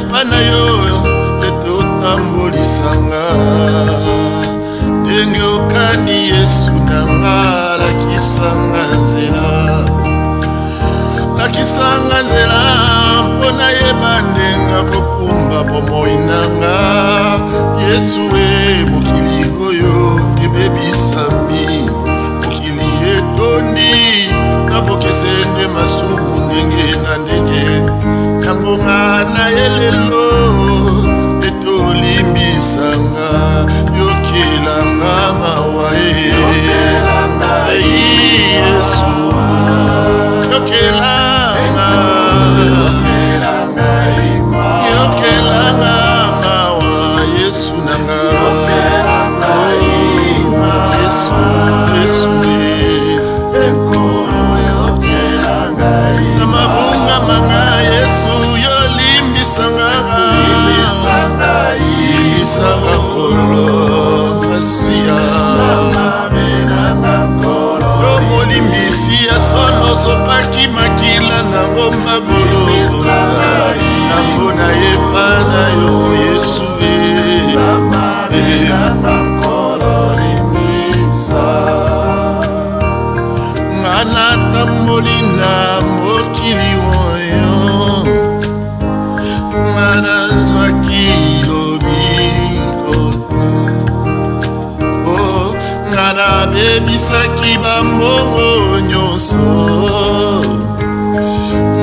epana yo etotambolisanga ndenge okani Yesu nanga lakisanga nzela mpona yeba ndenga kokumba bomoi nanga Yesu mokili oyo ebebisami mokili etondi nabokesende masumu ndenge na ndenge yango nga na elelo etolimbisanga yokelanga mawa Yesu yokelanga mawa Yesu nanga Yesu namabunga manga Yesu yolimbisanga kolo masia molimbisi ya solo sopaki makila nango magolo nango na yepana yo Yesu ngana tamboli na mokili oyo ngana zwaki lobiko ngana bebisaki bambongo nyonso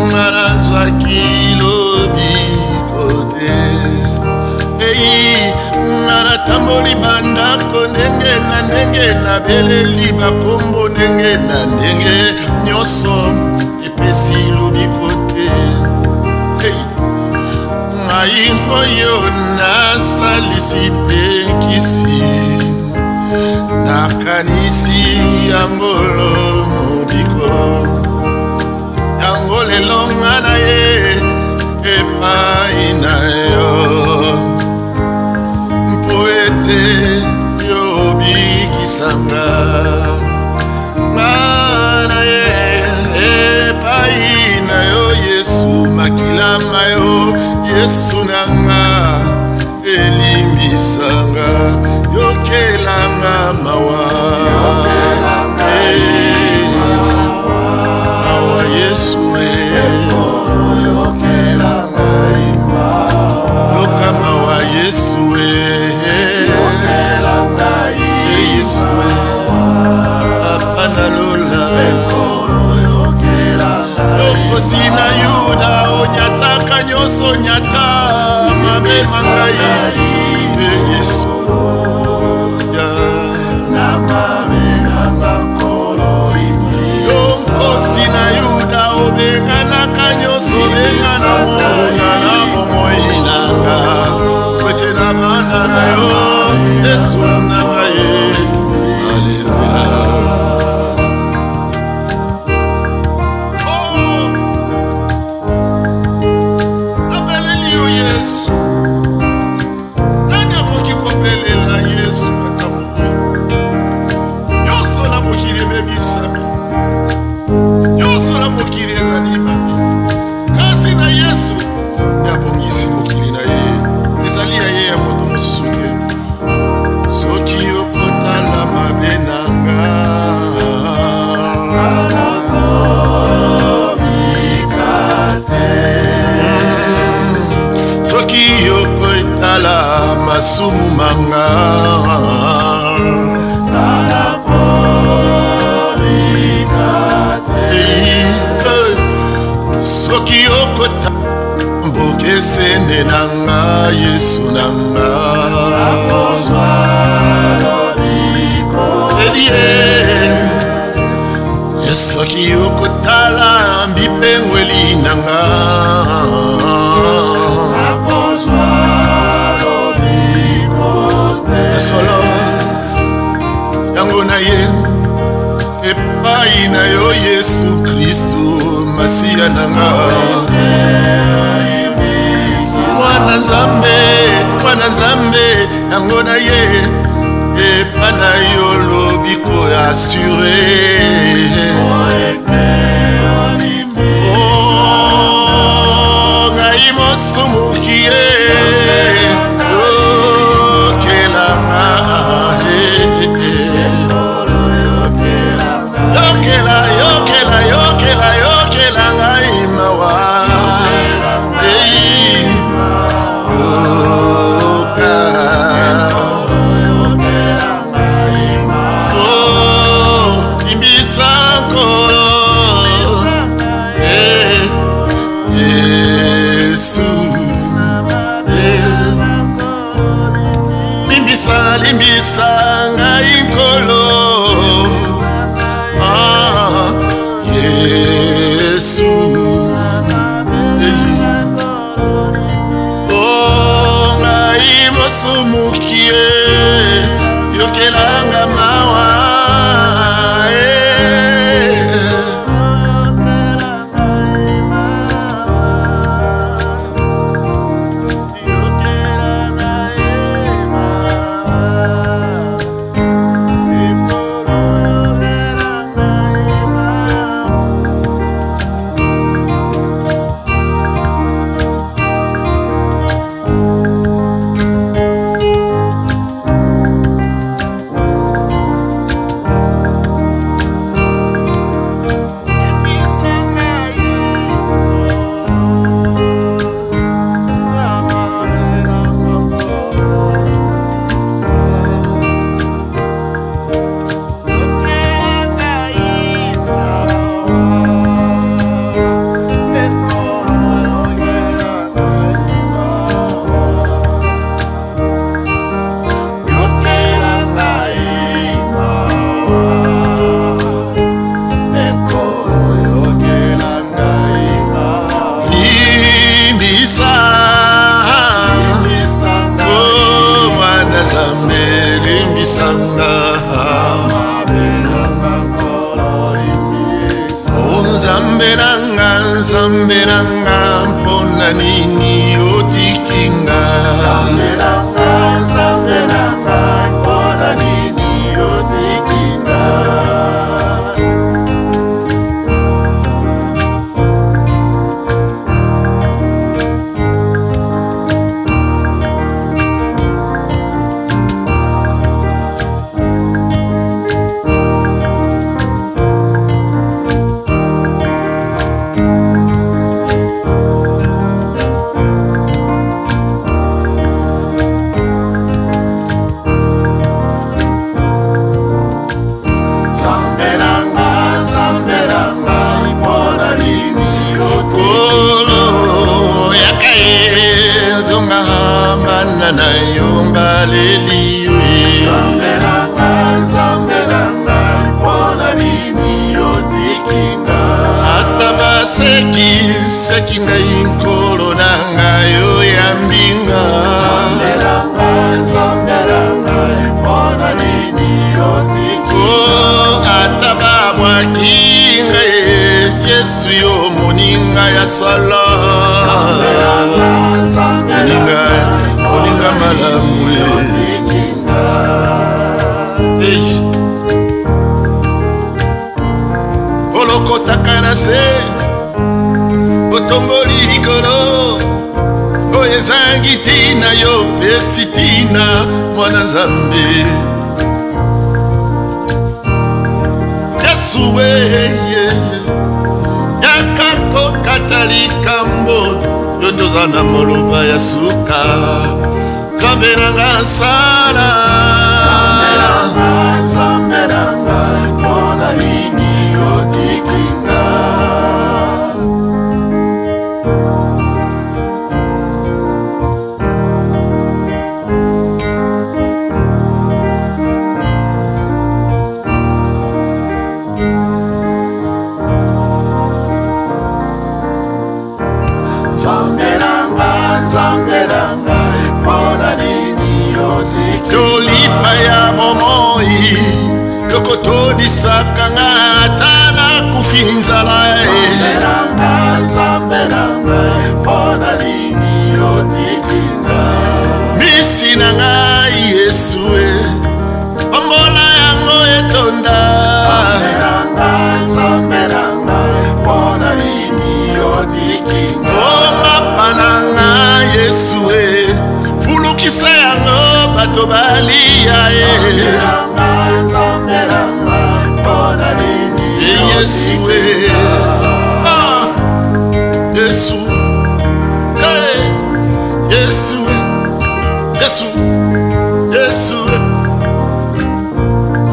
ngana zwaki lobiko te ngana tamboli bandako ndenge na ndenge na beleli bakombo ndenge na ndenge nyonso epesi lobiko te ngai oyo nasalisi pekisi nakanisi yangolo mobiko yango lelo nga na ye epai na yo mpo ete yobikisanga nga na ye epai na yo Yesu makilama yo Yesu nanga elimbisanga yokelanga mawa Yesu yoka mawa Yesu Yesu apana lola yokosi na Yuda onyataka nyonso nyata mabe mangai Yesu yokosi na Yuda obenganaka nyonso bengana monga na bomoi nanga kwete na bana na yo Yesu nanga ye Yesu nani akoki kopelela Yesu nyonso na mokili ebebisami nyonso na mokili ezalimami kasi na Yesu nde abongisi mokili na ye ezali ya ye ya moto mosusu te soki okotala mabe nanga soki okotala masumu manga soki okota mbokesende nanga Yesu nanga soki okotala mbipengweli nanga solo yango na ye epai na yo Yesu Kristu masiya nanga mwana nzambe yango na ye epai na yo lobiko ya assure ngai mosumu kie mawa Nzambe nanga mpona nini otikinga Nzambe nanga mpona nini otikinga na yomba leliwe Nzambe nanga mpona nini otikinga ata baseki ngai nkolo nanga yo ya mbinga Nzambe nanga mpona nini otikinga ata babwaki ngai Yesu yo moninga ya sala moninga malamu olokotaka na se otomboli likolo oyo ezangi tina yo pesi tina mwana Nzambe Yesu weye yakako katalikambo yondoza na moloba ya suka Nzambe nanga sala Nzambe nanga mpona nini otikinga Nzambe nanga mpona nini otikinga tolipa ya bomoi lokotondisaka nga ata nakufi nzala Nzambe nanga mpona nini otikinga misi na ngai Yesu ombola yango etonda Nzambe nanga mpona nini otikinga Yesu fulukisa yango bato balia Nzambe nanga mpona nini Yesu Yesu Yesu Yesu Yesu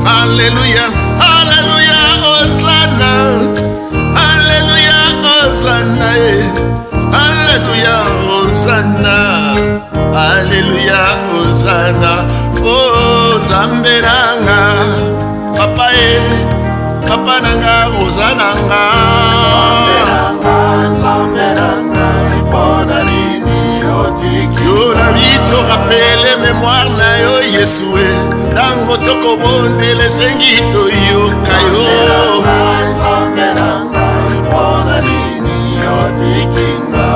Hallelujah Hallelujah Hosanna Hallelujah Hosanna Hallelujah Hosanna Hallelujah Hosanna Oh Nzambe nanga Papa Papa nanga Hosanna Nzambe nanga mpona nini otikinga yo na bito rappele mémoire na yo Yesu Tango toko bonde le sengito yoka yo. Nzambe na ngai mpona nini otikinga.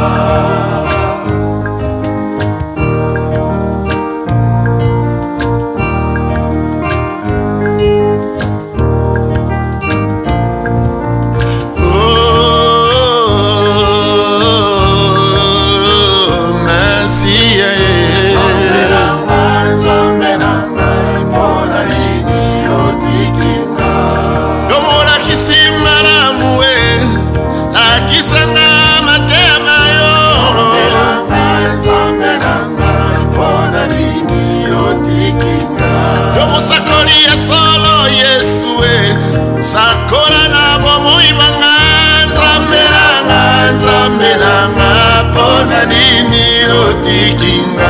Sakori ya solo Yesue sakora na bomu ibanga Nzambe nanga pona nini otikinga.